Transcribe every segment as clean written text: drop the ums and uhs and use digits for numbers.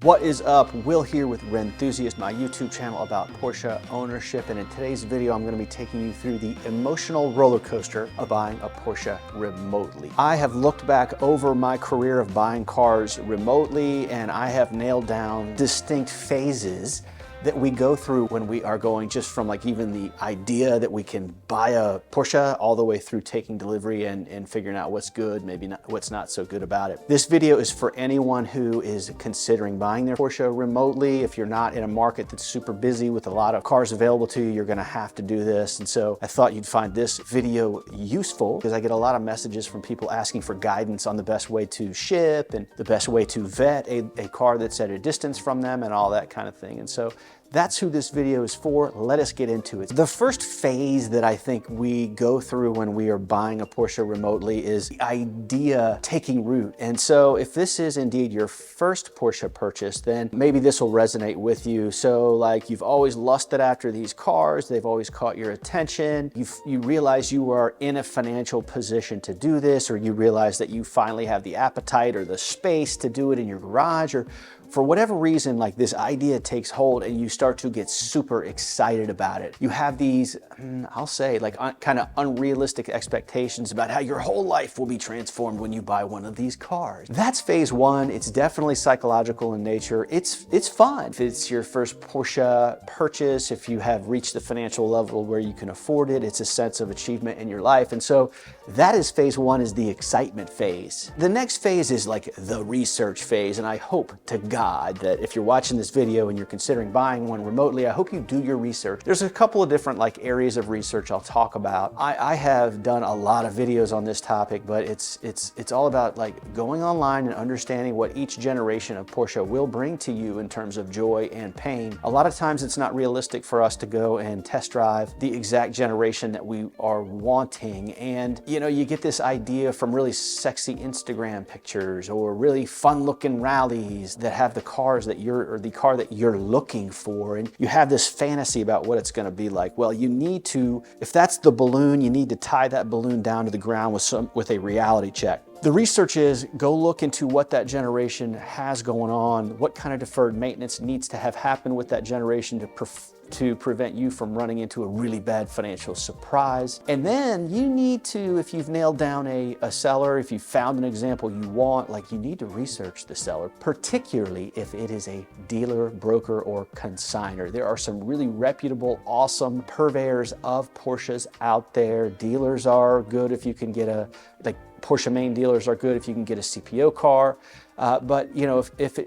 What is up? Will here with Rennthusiast, my YouTube channel about Porsche ownership, and in today's video I'm going to be taking you through the emotional roller coaster of buying a Porsche remotely. I have looked back over my career of buying cars remotely and I have nailed down distinct phases that we go through when we are going just from like even the idea that we can buy a Porsche all the way through taking delivery and figuring out what's good, maybe not, what's not so good about it. This video is for anyone who is considering buying their Porsche remotely. If you're not in a market that's super busy with a lot of cars available to you, you're gonna have to do this. And so I thought you'd find this video useful because I get a lot of messages from people asking for guidance on the best way to ship and the best way to vet a car that's at a distance from them and all that kind of thing. And so that's who this video is for. Let us get into it. The first phase that I think we go through when we are buying a Porsche remotely is the idea taking root. And so if this is indeed your first Porsche purchase, then maybe this will resonate with you. So like you've always lusted after these cars, they've always caught your attention. You realize you are in a financial position to do this, or you realize that you finally have the appetite or the space to do it in your garage, or for whatever reason, like this idea takes hold and you start to get super excited about it. You have these, I'll say, like kind of unrealistic expectations about how your whole life will be transformed when you buy one of these cars. That's phase one. It's definitely psychological in nature. It's fun. If it's your first Porsche purchase, if you have reached the financial level where you can afford it, it's a sense of achievement in your life. And so that is phase one, is the excitement phase. The next phase is like the research phase, and I hope to God that if you're watching this video and you're considering buying one remotely, I hope you do your research. There's a couple of different like areas of research I'll talk about. I have done a lot of videos on this topic, but it's all about like going online and understanding what each generation of Porsche will bring to you in terms of joy and pain. A lot of times it's not realistic for us to go and test drive the exact generation that we are wanting. And you know, you get this idea from really sexy Instagram pictures or really fun looking rallies that have the cars that the car that you're looking for, and you have this fantasy about what it's going to be like. Well, you need to, if that's the balloon, you need to tie that balloon down to the ground with a reality check. The research is go look into what that generation has going on, what kind of deferred maintenance needs to have happened with that generation to prevent you from running into a really bad financial surprise. And then you need to, if you've nailed down a seller, if you've found an example you want, like you need to research the seller, particularly if it is a dealer, broker, or consignor. There are some really reputable, awesome purveyors of Porsches out there. Dealers are good if you can get Porsche main dealers are good if you can get a CPO car. But you know,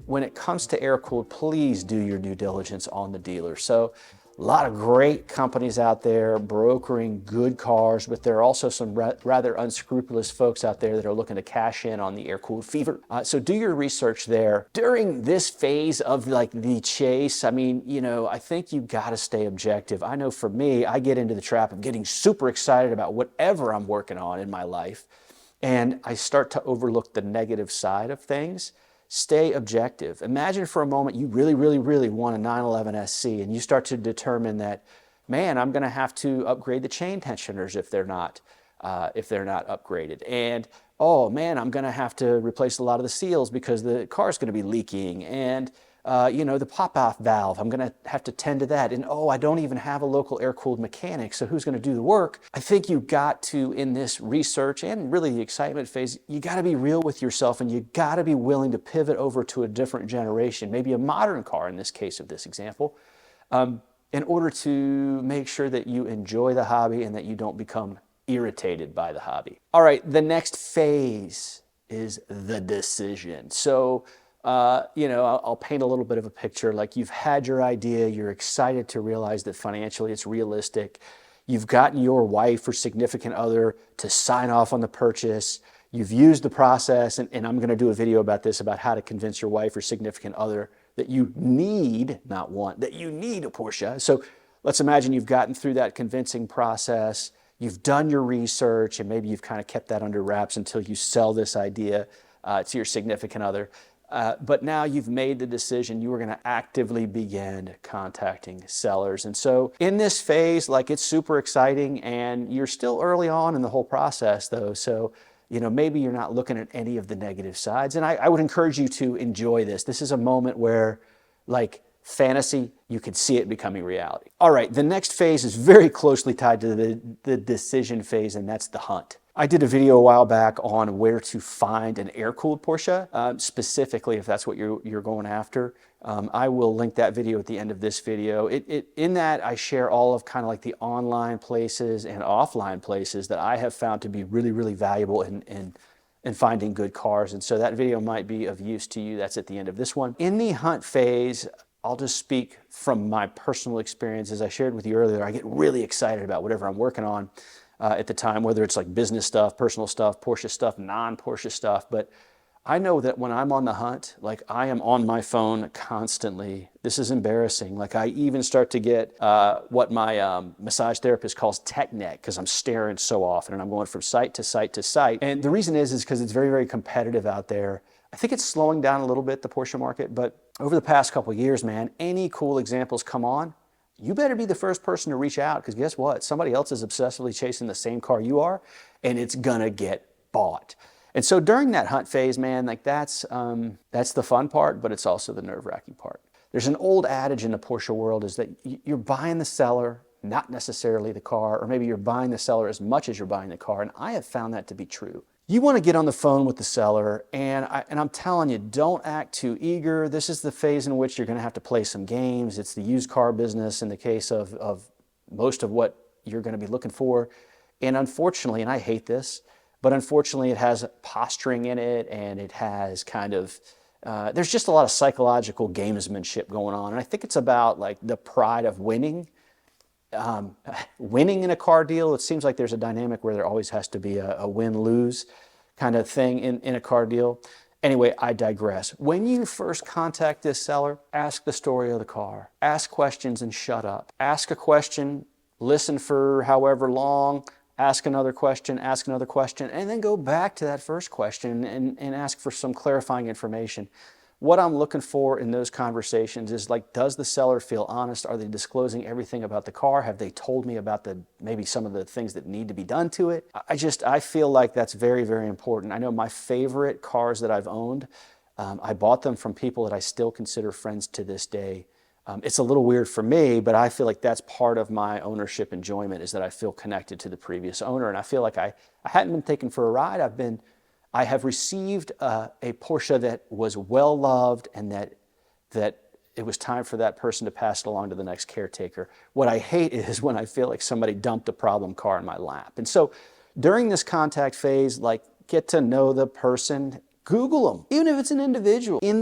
when it comes to air-cooled, please do your due diligence on the dealer. So a lot of great companies out there brokering good cars, but there are also some rather unscrupulous folks out there that are looking to cash in on the air-cooled fever. So do your research there. During this phase of like the chase, I mean, you know, I think you gotta stay objective. I know for me, I get into the trap of getting super excited about whatever I'm working on in my life, and I start to overlook the negative side of things. Stay objective. Imagine for a moment you really, really, really want a 911 SC, and you start to determine that, man, I'm gonna have to upgrade the chain tensioners if they're not upgraded. And oh man, I'm gonna have to replace a lot of the seals because the car's gonna be leaking. And you know, the pop-off valve, I'm gonna have to tend to that. And oh, I don't even have a local air-cooled mechanic, so who's gonna do the work? I think you've got to, in this research and really the excitement phase, you gotta be real with yourself and you gotta be willing to pivot over to a different generation, maybe a modern car in this case of this example, in order to make sure that you enjoy the hobby and that you don't become irritated by the hobby. All right, the next phase is the decision. So, you know, I'll paint a little bit of a picture. Like you've had your idea, you're excited to realize that financially it's realistic. You've gotten your wife or significant other to sign off on the purchase. You've used the process, and I'm gonna do a video about this, about how to convince your wife or significant other that you need, not want, that you need a Porsche. So let's imagine you've gotten through that convincing process, you've done your research, and maybe you've kind of kept that under wraps until you sell this idea to your significant other. But now you've made the decision, you are gonna actively begin contacting sellers. And so in this phase, like it's super exciting and you're still early on in the whole process though. So maybe you're not looking at any of the negative sides. And I would encourage you to enjoy this. This is a moment where, like fantasy, you could see it becoming reality. All right, the next phase is very closely tied to the decision phase, and that's the hunt. I did a video a while back on where to find an air-cooled Porsche, specifically if that's what you're going after. I will link that video at the end of this video. In that, I share all of kind of like the online places and offline places that I have found to be really, really valuable in finding good cars. And so that video might be of use to you. That's at the end of this one. In the hunt phase, I'll just speak from my personal experience. As I shared with you earlier, I get really excited about whatever I'm working on at the time, whether it's like business stuff, personal stuff, Porsche stuff, non-Porsche stuff. But I know that when I'm on the hunt, like I am on my phone constantly. This is embarrassing. Like I even start to get what my massage therapist calls tech neck, because I'm staring so often and I'm going from site to site to site. And the reason is because it's very, very competitive out there. I think it's slowing down a little bit, the Porsche market, but over the past couple of years, man, any cool examples come on, you better be the first person to reach out, because guess what? Somebody else is obsessively chasing the same car you are, and it's gonna get bought. And so during that hunt phase, man, like that's the fun part, but it's also the nerve-wracking part. There's an old adage in the Porsche world is that you're buying the seller, not necessarily the car, or maybe you're buying the seller as much as you're buying the car, and I have found that to be true. You want to get on the phone with the seller, and I'm telling you, don't act too eager. This is the phase in which you're going to have to play some games. It's the used car business in the case of most of what you're going to be looking for. And unfortunately, and I hate this, but unfortunately it has posturing in it, and it has kind of, there's just a lot of psychological gamesmanship going on. And I think it's about like the pride of winning. Winning in a car deal, it seems like there's a dynamic where there always has to be a win-lose kind of thing in a car deal. Anyway, I digress. When you first contact this seller, ask the story of the car. Ask questions and shut up. Ask a question, listen for however long, ask another question, and then go back to that first question and ask for some clarifying information. What I'm looking for in those conversations is like, does the seller feel honest? Are they disclosing everything about the car? Have they told me about maybe some of the things that need to be done to it? I feel like that's very, very important. I know my favorite cars that I've owned, I bought them from people that I still consider friends to this day. It's a little weird for me, but I feel like that's part of my ownership enjoyment, is that I feel connected to the previous owner. And I feel like I hadn't been taken for a ride. I have received a Porsche that was well loved, and that it was time for that person to pass it along to the next caretaker. What I hate is when I feel like somebody dumped a problem car in my lap. And so during this contact phase, like, get to know the person, Google them, even if it's an individual. In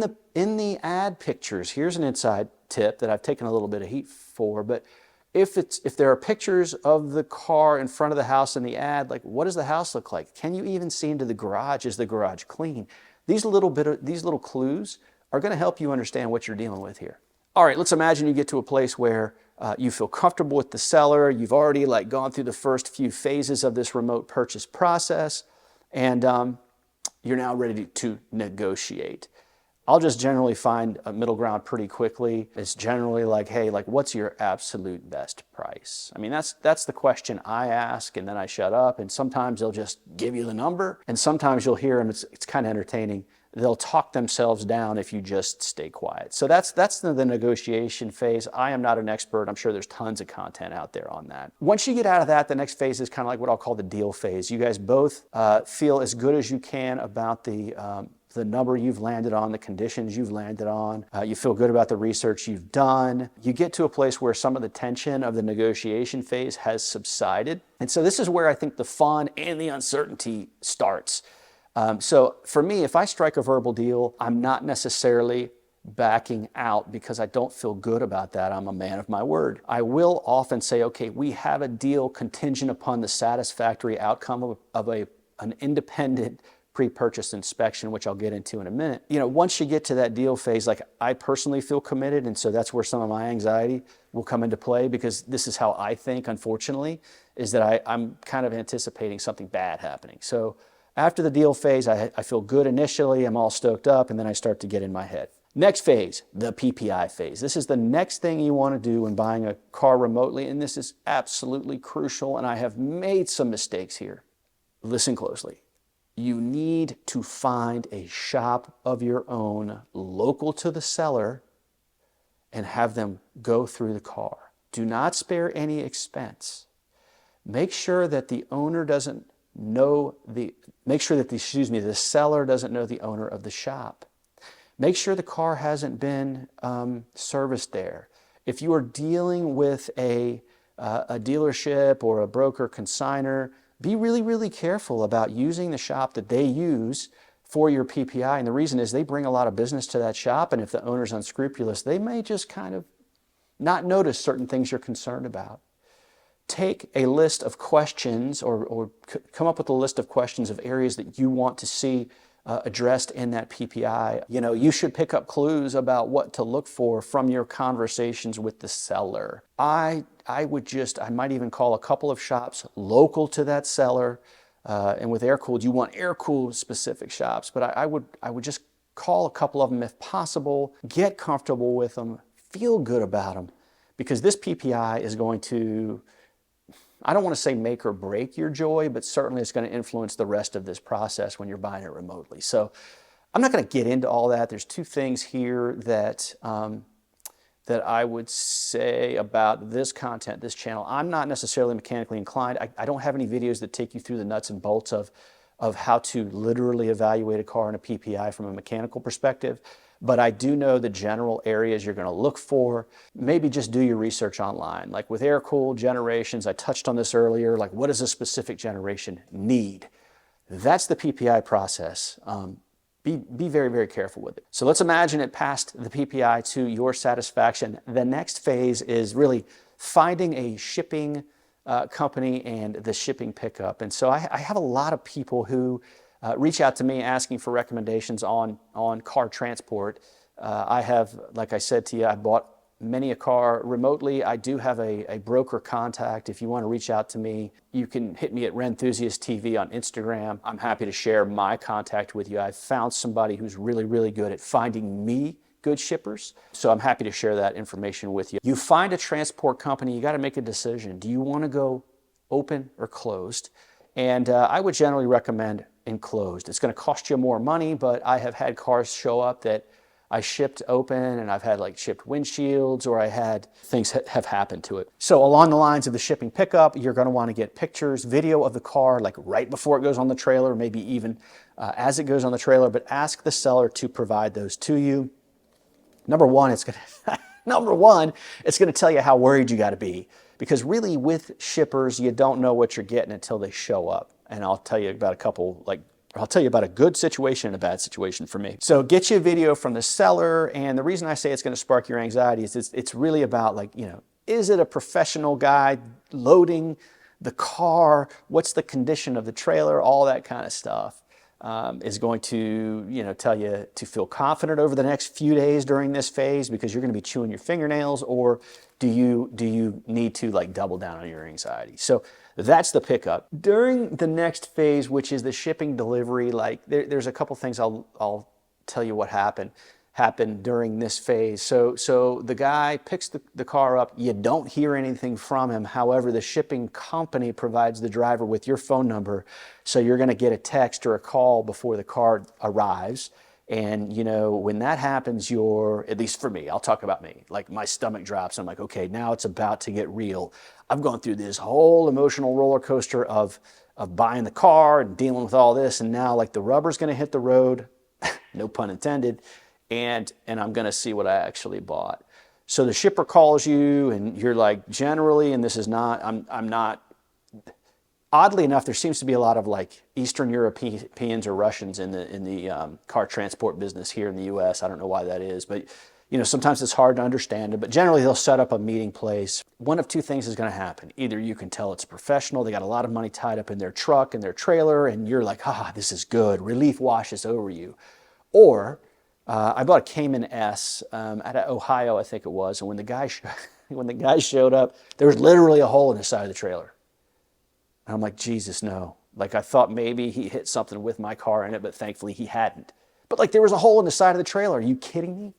the ad pictures, here's an inside tip that I've taken a little bit of heat for, but if there are pictures of the car in front of the house in the ad, like, what does the house look like? Can you even see into the garage? Is the garage clean? These little clues are going to help you understand what you're dealing with here. All right, let's imagine you get to a place where you feel comfortable with the seller. You've already like gone through the first few phases of this remote purchase process, and you're now ready to negotiate. I'll just generally find a middle ground pretty quickly. It's generally like, hey, like, what's your absolute best price? I mean, that's the question I ask, and then I shut up. And sometimes they'll just give you the number, and sometimes you'll hear them. It's kind of entertaining. They'll talk themselves down if you just stay quiet. So that's the negotiation phase. I am not an expert. I'm sure there's tons of content out there on that. Once you get out of that, the next phase is kind of like what I'll call the deal phase. You guys both feel as good as you can about the number you've landed on, the conditions you've landed on. You feel good about the research you've done. You get to a place where some of the tension of the negotiation phase has subsided. And so this is where I think the fun and the uncertainty starts. So for me, if I strike a verbal deal, I'm not necessarily backing out because I don't feel good about that. I'm a man of my word. I will often say, okay, we have a deal contingent upon the satisfactory outcome of an independent pre-purchase inspection, which I'll get into in a minute. You know, once you get to that deal phase, like, I personally feel committed, and so that's where some of my anxiety will come into play, because this is how I think, unfortunately, is that I'm kind of anticipating something bad happening. So after the deal phase, I feel good initially, I'm all stoked up, and then I start to get in my head. Next phase, the PPI phase. This is the next thing you want to do when buying a car remotely, and this is absolutely crucial, and I have made some mistakes here. Listen closely. You need to find a shop of your own local to the seller and have them go through the car. Do not spare any expense. Make sure that the owner doesn't know the seller doesn't know the owner of the shop. Make sure the car hasn't been serviced there. If you are dealing with a dealership or a broker consignor, be really, really careful about using the shop that they use for your PPI. And the reason is they bring a lot of business to that shop, and if the owner's unscrupulous, they may just kind of not notice certain things you're concerned about. Take a list of questions or come up with a list of questions of areas that you want to see addressed in that PPI. You know, you should pick up clues about what to look for from your conversations with the seller. I might even call a couple of shops local to that seller. And with air-cooled, you want air-cooled specific shops, but I would just call a couple of them if possible, get comfortable with them, feel good about them, because this PPI is going to, I don't want to say make or break your joy, but certainly it's going to influence the rest of this process when you're buying it remotely. So I'm not going to get into all that. There's two things here that I would say about this content, this channel. I'm not necessarily mechanically inclined. I don't have any videos that take you through the nuts and bolts of how to literally evaluate a car in a PPI from a mechanical perspective. But I do know the general areas you're going to look for. Maybe just do your research online. Like with air-cooled generations, I touched on this earlier, like what does a specific generation need? That's the PPI process. Be very, very careful with it. So let's imagine it passed the PPI to your satisfaction. The next phase is really finding a shipping company and the shipping pickup. And so I have a lot of people who reach out to me asking for recommendations on car transport. I have, like I said to you, I bought many a car remotely. I do have a broker contact. If you want to reach out to me, you can hit me at Rennthusiast TV on Instagram. I'm happy to share my contact with you. I've found somebody who's really, really good at finding me good shippers. So I'm happy to share that information with you. You find a transport company, you got to make a decision. Do you want to go open or closed? And I would generally recommend enclosed. It's going to cost you more money, but I have had cars show up that I shipped open, and I've had like shipped windshields, or I had things have happened to it. So along the lines of the shipping pickup, you're going to want to get pictures, video of the car, like right before it goes on the trailer, maybe even as it goes on the trailer, but ask the seller to provide those to you. Number one, it's going to tell you how worried you got to be, because really with shippers, you don't know what you're getting until they show up. And I'll tell you about a good situation and a bad situation for me. So get you a video from the seller, and the reason I say it's going to spark your anxiety is it's really about, like, you know, is it a professional guy loading the car? What's the condition of the trailer? All that kind of stuff is going to, you know, tell you to feel confident over the next few days during this phase, because you're going to be chewing your fingernails, or do you need to like double down on your anxiety? So that's the pickup. During the next phase, which is the shipping delivery, like there's a couple things I'll tell you what happened during this phase. So the guy picks the car up, you don't hear anything from him. However, the shipping company provides the driver with your phone number, so you're going to get a text or a call before the car arrives. And, you know, when that happens, at least for me, I'll talk about me, like my stomach drops. I'm like, okay, now it's about to get real. I've gone through this whole emotional roller coaster of buying the car and dealing with all this. And now, like, the rubber's going to hit the road, no pun intended, and I'm going to see what I actually bought. So the shipper calls you, and you're like, generally, and this is not, I'm not, oddly enough, there seems to be a lot of like Eastern Europeans or Russians in the car transport business here in the U.S. I don't know why that is, but you know, sometimes it's hard to understand it. But generally, they'll set up a meeting place. One of two things is going to happen: either you can tell it's a professional, they got a lot of money tied up in their truck and their trailer, and you're like, this is good. Relief washes over you. Or I bought a Cayman S out of Ohio, I think it was, and when the guy showed up, there was literally a hole in the side of the trailer. And I'm like, Jesus, no. Like, I thought maybe he hit something with my car in it, but thankfully he hadn't. But like, there was a hole in the side of the trailer. Are you kidding me?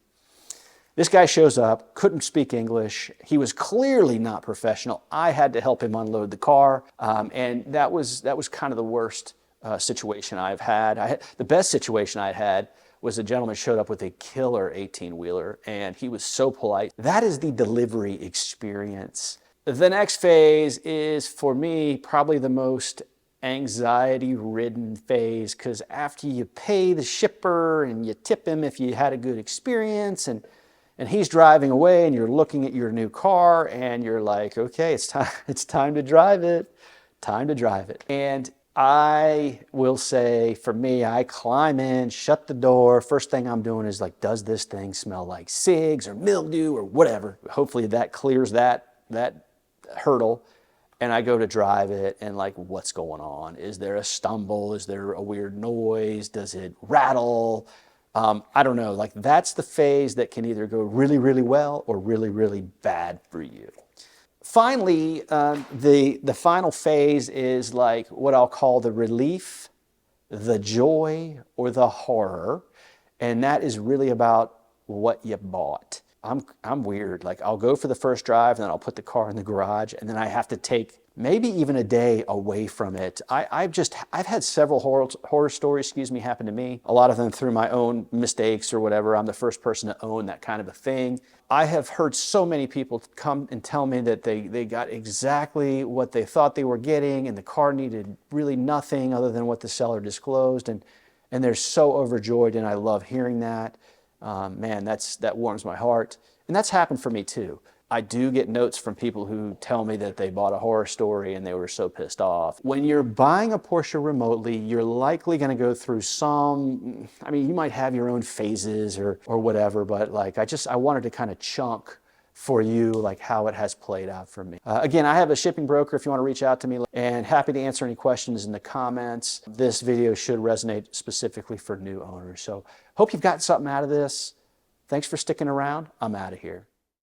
This guy shows up, couldn't speak English. He was clearly not professional. I had to help him unload the car. And that was kind of the worst situation I've had. The best situation I had was a gentleman showed up with a killer 18-wheeler, and he was so polite. That is the delivery experience. The next phase is, for me, probably the most anxiety-ridden phase, because after you pay the shipper and you tip him if you had a good experience, and he's driving away and you're looking at your new car and you're like, okay, it's time to drive it, time to drive it. And I will say, for me, I climb in, shut the door. First thing I'm doing is like, does this thing smell like cigs or mildew or whatever? Hopefully that clears that hurdle. And I go to drive it, and like, what's going on? Is there a stumble? Is there a weird noise? Does it rattle? I don't know. Like, that's the phase that can either go really, really well or really, really bad for you. Finally, the final phase is like what I'll call the relief, the joy, or the horror. And that is really about what you bought. I'm weird. Like, I'll go for the first drive, and then I'll put the car in the garage, and then I have to take maybe even a day away from it. I've had several horror stories, happen to me. A lot of them through my own mistakes or whatever. I'm the first person to own that kind of a thing. I have heard so many people come and tell me that they got exactly what they thought they were getting, and the car needed really nothing other than what the seller disclosed, and they're so overjoyed, and I love hearing that. Man, that warms my heart. And that's happened for me too. I do get notes from people who tell me that they bought a horror story and they were so pissed off. When you're buying a Porsche remotely, you're likely going to go through some, I mean, you might have your own phases or whatever, but like, I wanted to kind of chunk for you, like how it has played out for me. Again, I have a shipping broker if you want to reach out to me, and happy to answer any questions in the comments. This video should resonate specifically for new owners. So hope you've gotten something out of this. Thanks for sticking around. I'm out of here.